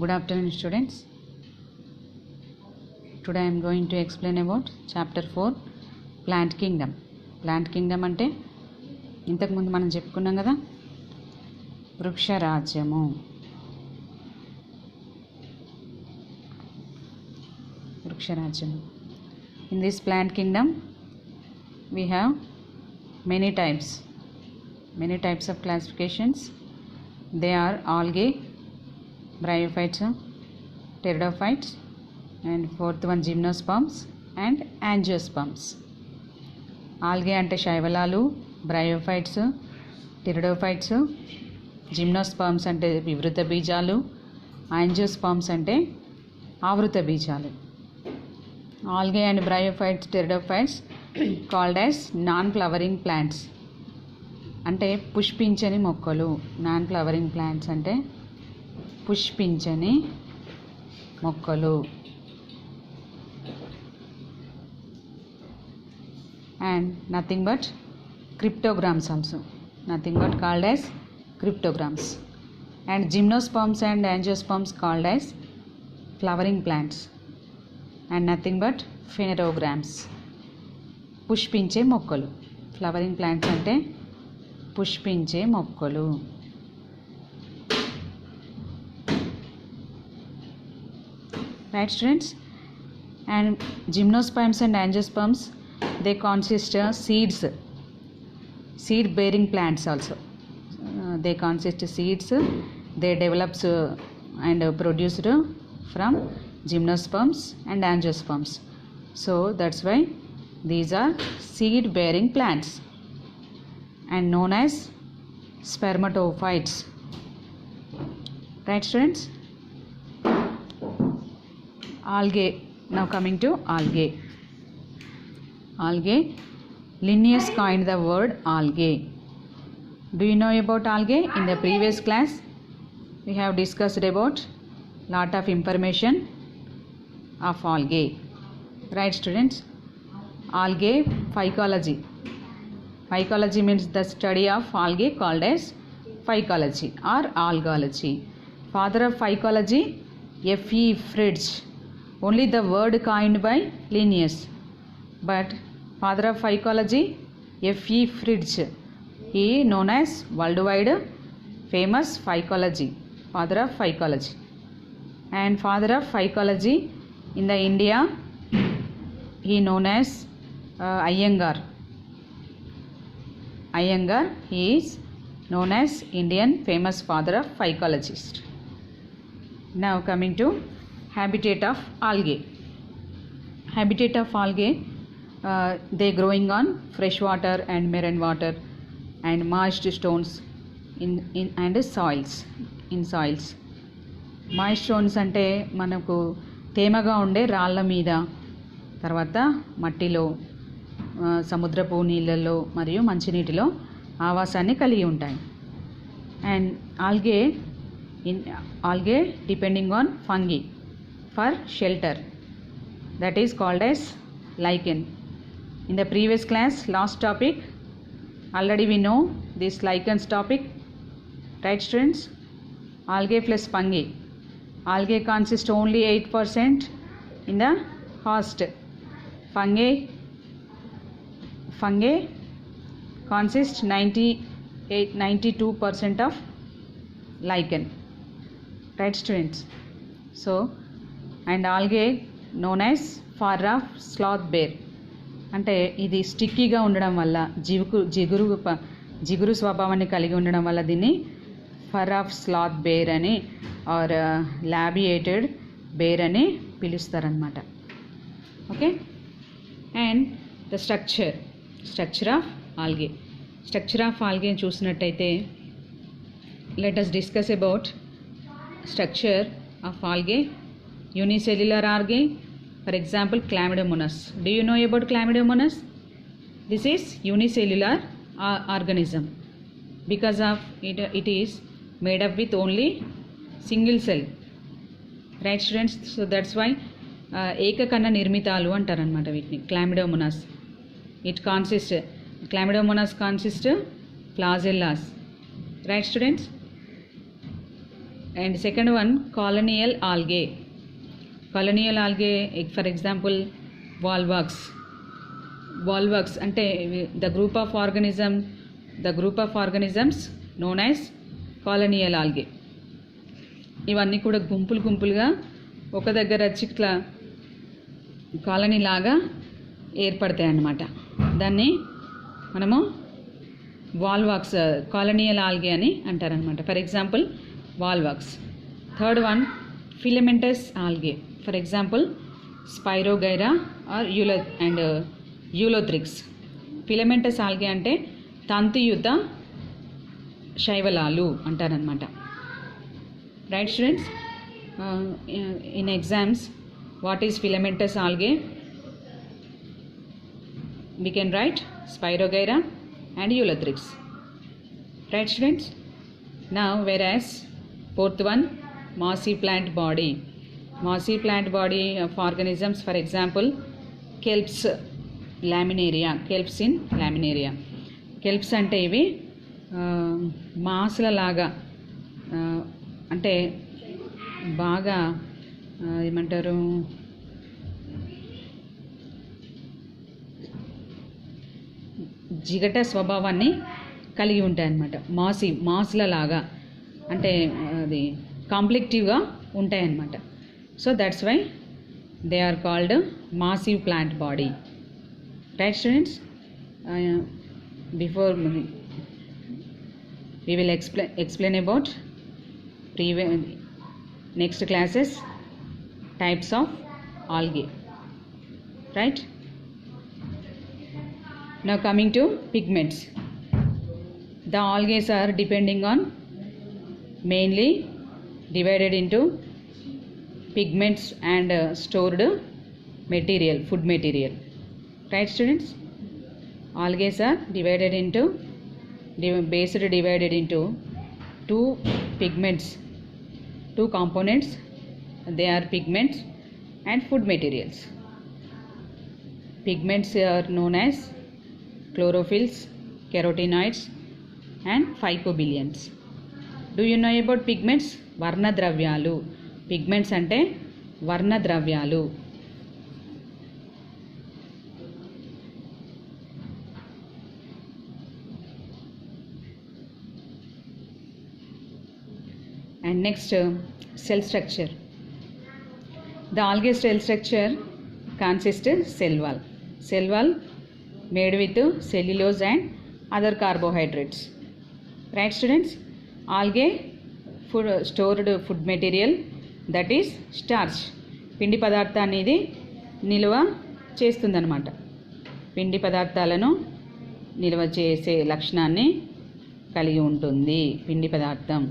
Good afternoon, students. Today I am going to explain about chapter 4 plant kingdom. Plant kingdom అంటే ఇంతకు ముందు మనం చెప్పుకున్నాం కదా, వృక్షరాజ్యము. వృక్షరాజ్యము. In this plant kingdom we have many types of classifications. They are algae, bryophytes, pteridophytes, and fourth one gymnosperms and angiosperms. Algae ante శైవలాలు, bryophytes, pteridophytes, gymnosperms ante వివృత బీజాలు, angiosperms ante ఆవృత బీజాలు. Algae and bryophytes, pteridophytes called as non-flowering plants అంటే పుష్పించని మొక్కలు. Non flowering plants అంటే పుష్పించని మొక్కలు. And nothing but cryptogams also, nothing but called as cryptogams. And gymnosperms and angiosperms called as flowering plants and nothing but phanerogams, పుష్పించే మొక్కలు. Flowering plants అంటే పుష్పించే మొక్కలు. Right, students? And gymnosperms and angiosperms, they consist of seed bearing plants also. They consist of seeds. They develops and produced from gymnosperms and angiosperms. So that's why these are seed bearing plants and known as spermatophytes. Right, students? Algae. Now coming to algae. Algae. Linnaeus coined the word algae. Do you know about algae? In the previous class we have discussed about lot of information of algae. Right, students? Algae phycology. Phycology means the study of algae called as phycology or algology. Father of phycology, F.E. Fritsch. Only the word coined by Linnaeus. But father of phycology, F.E. Fritsch. He known as worldwide famous phycology. Father of phycology. And father of phycology in the India, he known as Iyengar. Iyengar, he is known as Indian famous father of phycologist. Now coming to habitat of algae. Habitat of algae, they growing on fresh water and marine water and moist stones and soils. In soils. Moist stones అంటే మనకు తేమగా ఉండే రాళ్ళ మీద, తర్వాత మట్టిలో, సముద్రపు నీళ్ళల్లో మరియు మంచినీటిలో ఆవాసాన్ని కలిగి ఉంటాయి. And algae depending on fungi for shelter, that is called as lichen. In the previous class, last topic, already we know this lichens topic. Right, students? Algae plus fungi. Algae consists only 8% in the host. Fungi consist 92% of lichen. Right, students? So, and algae known as fur of sloth bear. అంటే ఇది స్టిక్కీగా ఉండడం వల్ల, జిగురు స్వభావాన్ని కలిగి ఉండడం వల్ల దీన్ని ఫర్ ఆఫ్ స్లాత్ బేర్ అని ఆర్ లాబియేటెడ్ బేర్ అని పిలుస్తారనమాట. Okay. And the structure of algae. Structure of algae చూసినట్టయితే let us discuss about structure of algae. Unicellular algae, for example Chlamydomonas. Do you know about Chlamydomonas? This is unicellular organism because of it is made up with only single cell. Right, students? So that's why ఏకకణ నిర్మితాలు అంటారనమాట వీటిని, Chlamydomonas. Chlamydomonas consist flagellas. Right, students? And second one, colonial algae. Colonial algae, for example, volvox. Volvox అంటే the group of organisms known as colonial algae. ఇవన్నీ కూడా గుంపులుగా ఒక దగ్గర వచ్చి ఇట్లా కాలనీ లాగా ఏర్పడతాయి అన్నమాట. దాన్ని మనము వాల్వాక్స్ కాలనియల్ ఆల్గే అని అంటారనమాట. For example Volvox. Third one, filamentous algae. For example Spirogyra or Ulothrix. Filamentous algae అంటే తంతుయుత శైవలాలు అంటారనమాట. Right students, in exams what is filamentous algae? We can write Spirogyra and Ulothrix. Right students? Now whereas fourth one, mossy plant body. Mossy plant body of organisms, for example, kelps laminaria. Kelps in laminaria. Kelps అంటే ఇవి మాసుల లాగా అంటే బాగా ఏమంటారు, జిగట స్వభావాన్ని కలిగి ఉంటాయి అన్నమాట. మాసుల లాగా అంటే అది కాంప్లెక్టివ్గా ఉంటాయి అన్నమాట. So that's why they are called massive plant body. Right students, before we will explain about next classes types of algae. Right? Now coming to pigments. The algae are depending on mainly divided into pigments and stored material, food material. Right students? Algae are divided into two pigments, two components. They are pigments and food materials. Pigments are known as chlorophylls, carotenoids and phycobilians. Do you know about pigments? Varna dravyalu. Pigments ante varna dravyalu. And next, cell structure. The algae cell structure consists cell wall. Cell wall made with cellulose and other carbohydrates. Right students? Algae stored food material, that is starch. పిండి పదార్థాన్ని ఇది నిల్వ చేస్తుందన్నమాట. పిండి పదార్థాలను నిల్వ చేసే లక్షణాన్ని కలిగి ఉంటుంది పిండి పదార్థం.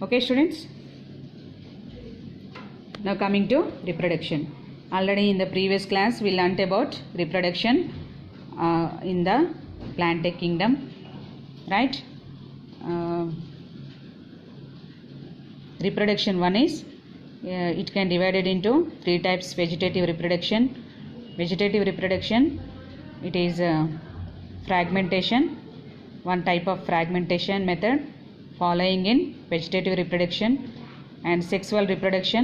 Okay students? Now coming to reproduction. Already in the previous class we learnt about reproduction in the plant kingdom, right? Reproduction one is it can divided into three types. Vegetative reproduction. Vegetative reproduction, it is fragmentation, one type of fragmentation method following in vegetative reproduction, and sexual reproduction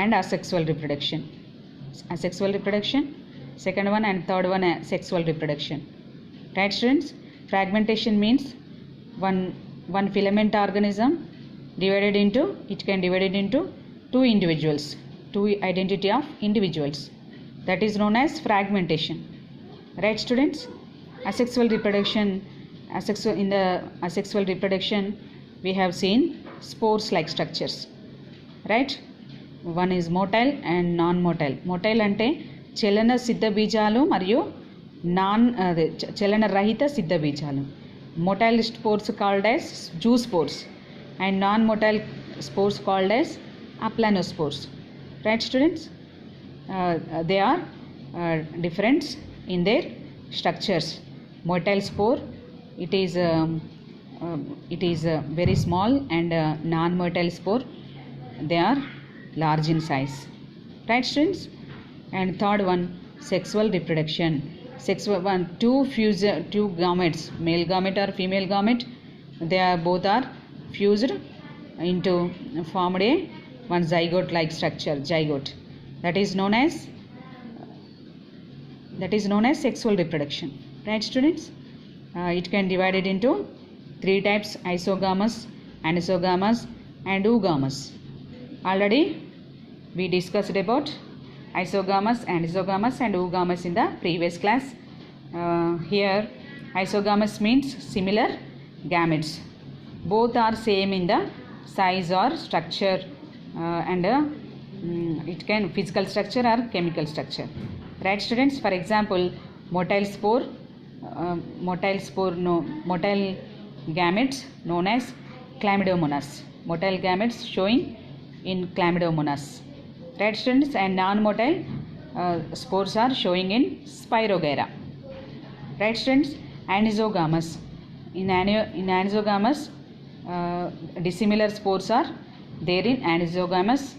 and asexual reproduction. Asexual reproduction, second one, and third one sexual reproduction. Right students? Fragmentation means one filament organism divided into, it can divided into two individuals, two identity of individuals. That is known as fragmentation. Right students? Asexual reproduction. In the asexual reproduction we have seen spores like structures, right? One is motile and non-motile. Motile ante chalana siddha బీజాలు మరియు చలన రహిత సిద్ధ బీజాలు. Motile spores called as zoospores and non-motile spores called as aplanospores. Right students? They are different in their structures. Motile spore, it is very small, and non-motile spore, they are large in size. Right students? And third one, sexual reproduction. Two gametes, male gamete or female gamete, they are both are fused into formed a one zygote like structure, zygote, that is known as sexual reproduction, right students? It can divide it into three types: isogamous, anisogamous and oogamous. Already we discussed about isogamous, anisogamous and oogamous in the previous class. Here isogamous means similar gametes, both are same in the size or structure, and it can physical structure or chemical structure, right students? For example, motile gametes known as chlamydomonas, motile gametes showing in chlamydomonas, right students? And non-motile spores are showing in Spirogyra, right students? Anisogamous, in anisogamous dissimilar spores are there in anisogamous.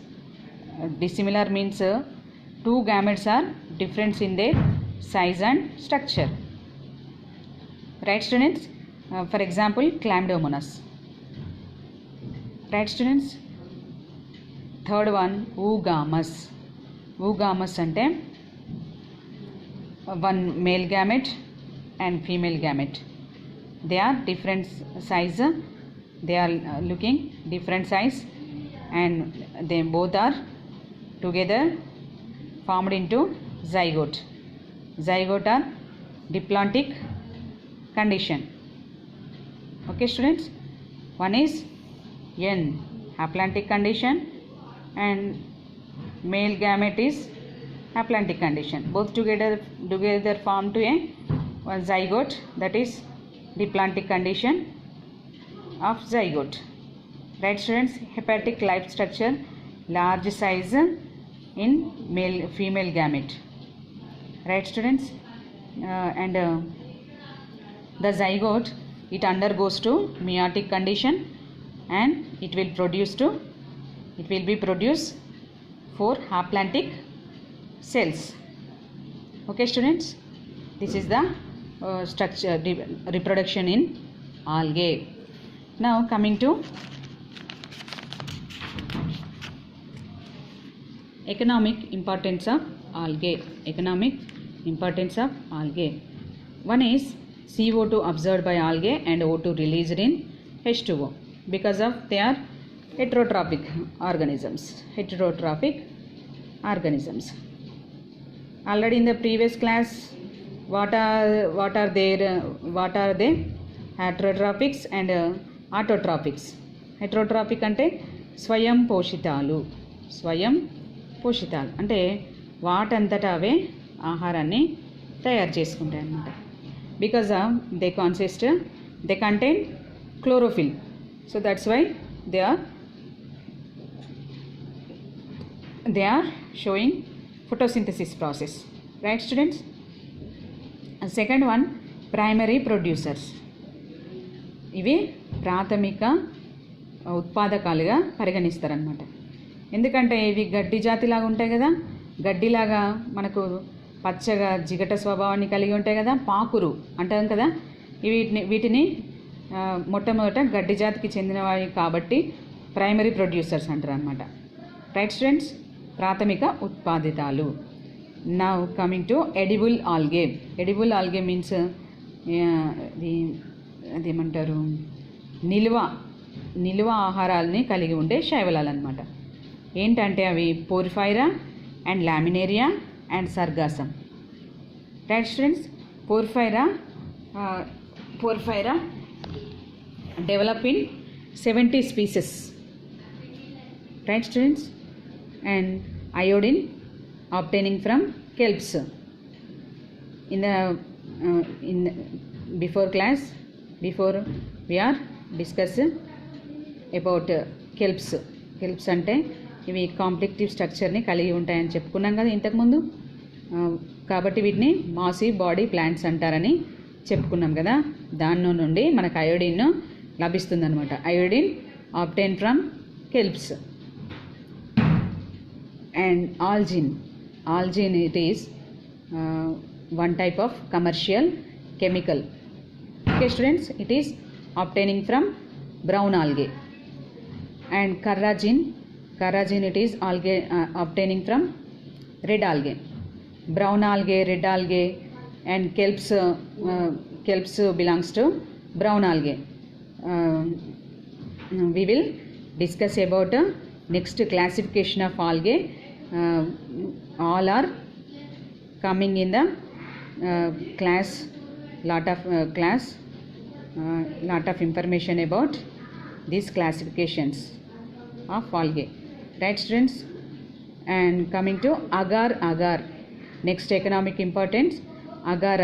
Dissimilar means two gametes are different in their size and structure, right students? For example, chlamydomonas, right students? Third one, oogamous. Oogamous ante one male gamete and female gamete, they are different size, they are looking different size, and they both are together formed into zygote. Zygote are diplontic condition, okay students? One is N, haplantic condition, and male gamete is haplantic condition, both together form to a one zygote, that is diplontic condition of zygote, right students? Hepatic life structure, large size in female gamete, right students? And the zygote, it undergoes to meiotic condition, and it will be produced 4 haplantic cells, okay students? This is the structure reproduction in algae. Now coming to economic importance of algae. One is CO2 absorbed by algae and O2 released in H2O, because of they are heterotrophic organisms. Already in the previous class, what are they? Heterotrophics and autotrophics. Heterotrophic ante స్వయం పోషితాలు అంటే వాటంతటా అవే ఆహారాన్ని తయారు చేసుకుంటాయి అన్నమాట. Because they contain chlorophyll, so that's why they are showing photosynthesis process, right students? And second one, primary producers. ఇవి ప్రాథమిక ఉత్పాదకాలుగా పరిగణిస్తారనమాట. ఎందుకంటే ఇవి గడ్డి జాతిలాగా ఉంటాయి కదా, గడ్డిలాగా మనకు పచ్చగా జిగట స్వభావాన్ని కలిగి ఉంటాయి కదా, పాకురు అంటాం కదా. వీటిని మొట్టమొదట గడ్డి జాతికి చెందినవి కాబట్టి ప్రైమరీ ప్రొడ్యూసర్స్ అంటారు అనమాట, రైట్ స్టూడెంట్స్? ప్రాథమిక ఉత్పాదితాలు. Now coming to edible algae. Edible algae means అదేమంటారు, నిల్వ ఆహారాలని కలిగి ఉండే శైవలాలు అనమాట. ఏంటంటే అవి Porphyra and Laminaria and Sargassum, right students? Porphyra develop in 70 species, right students? And iodine obtaining from kelps. In the before we are discussing about kelps అంటే ఇవి కాంప్లెక్టివ్ స్ట్రక్చర్ని కలిగి ఉంటాయని చెప్పుకున్నాం కదా ఇంతకుముందు. కాబట్టి వీటిని మాసీ బాడీ ప్లాంట్స్ అంటారని చెప్పుకున్నాం కదా. దాని నుండి మనకు అయోడిన్ లభిస్తుంది అనమాట. Iodine obtain from kelps. And algin it is one type of commercial chemical, okay students? It is obtaining from brown algae. And carrageen it is algae obtaining from red algae. Brown algae, red algae, and kelps belongs to brown algae. We will discuss about next classification of algae. All are coming in the class. Lot of information about these classifications of algae, right students? And coming to agar, next economic importance, agar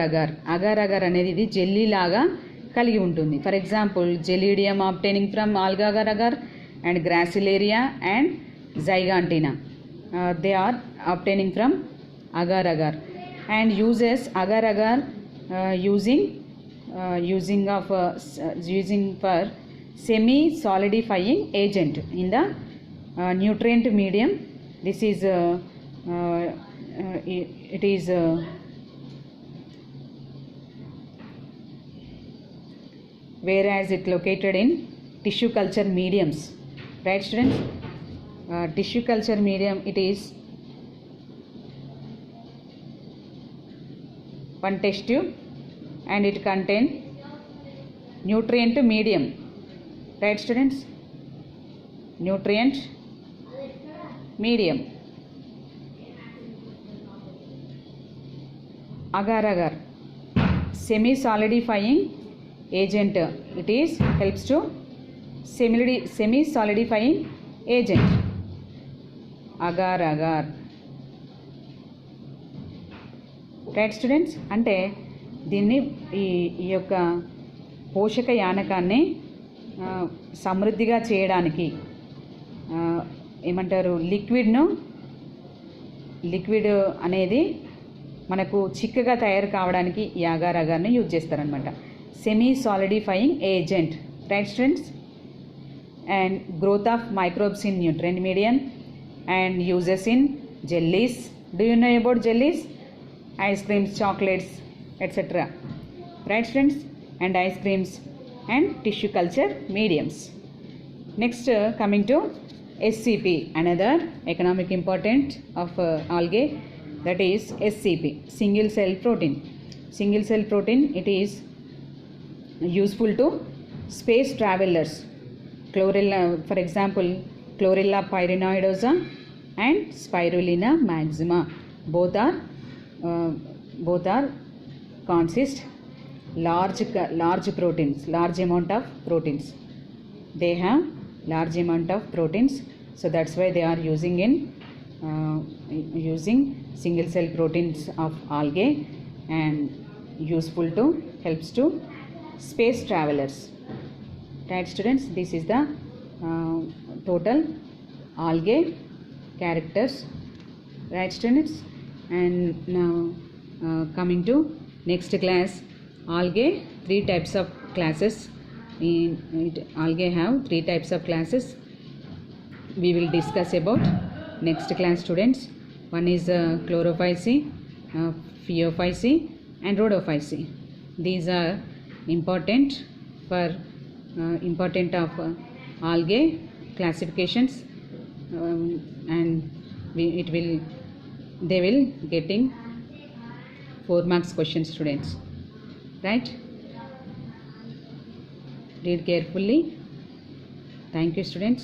అనేది ఇది jelly లాగా కలిగి ఉంటుంది. For example Gelidium obtaining from alga agar and gracilaria and zygantina, they are obtaining from agar and uses agar using for semi solidifying agent in the nutrient medium. This is it is whereas it located in tissue culture mediums, right students? Tissue culture medium, it is one test tube and it contain nutrient medium, right students? Nutrient medium. Agar semi solidifying agent, it is helps to semi solidifying agent. Agar right students, అంటే దీన్ని ఈ యొక్క పోషక యానకాన్ని సమృద్ధిగా చేయడానికి ఏమంటారు, liquid అనేది మనకు చిక్కగా తయారు కావడానికి ఈ అగార్ని యూజ్ చేస్తారనమాట. Semi solidifying agent, right students? And growth of microbes in nutrient medium and uses in jellies. Do you know about jellies? ice creams, chocolates, etc. Right students? And ice creams and tissue culture mediums. Next coming to SCP, another economic importance of algae, that is SCP, single cell protein. Single cell protein, it is useful to space travelers. Chlorella, for example, Chlorella pyrenoidosa and Spirulina maxima, both are consist large proteins, large amount of proteins. They have large amount of proteins, so that's why they are using single cell proteins of algae and useful to helps to space travelers. Right students, this is the total algae characters, right students? And now coming to next class, algae, 3 types of classes. Algae have 3 types of classes. We will discuss about next class students. One is Chlorophyceae, Phaeophyceae and Rhodophyceae. These are important of algae classifications, and they will getting 4 marks questions students, right? Read carefully. Thank you students.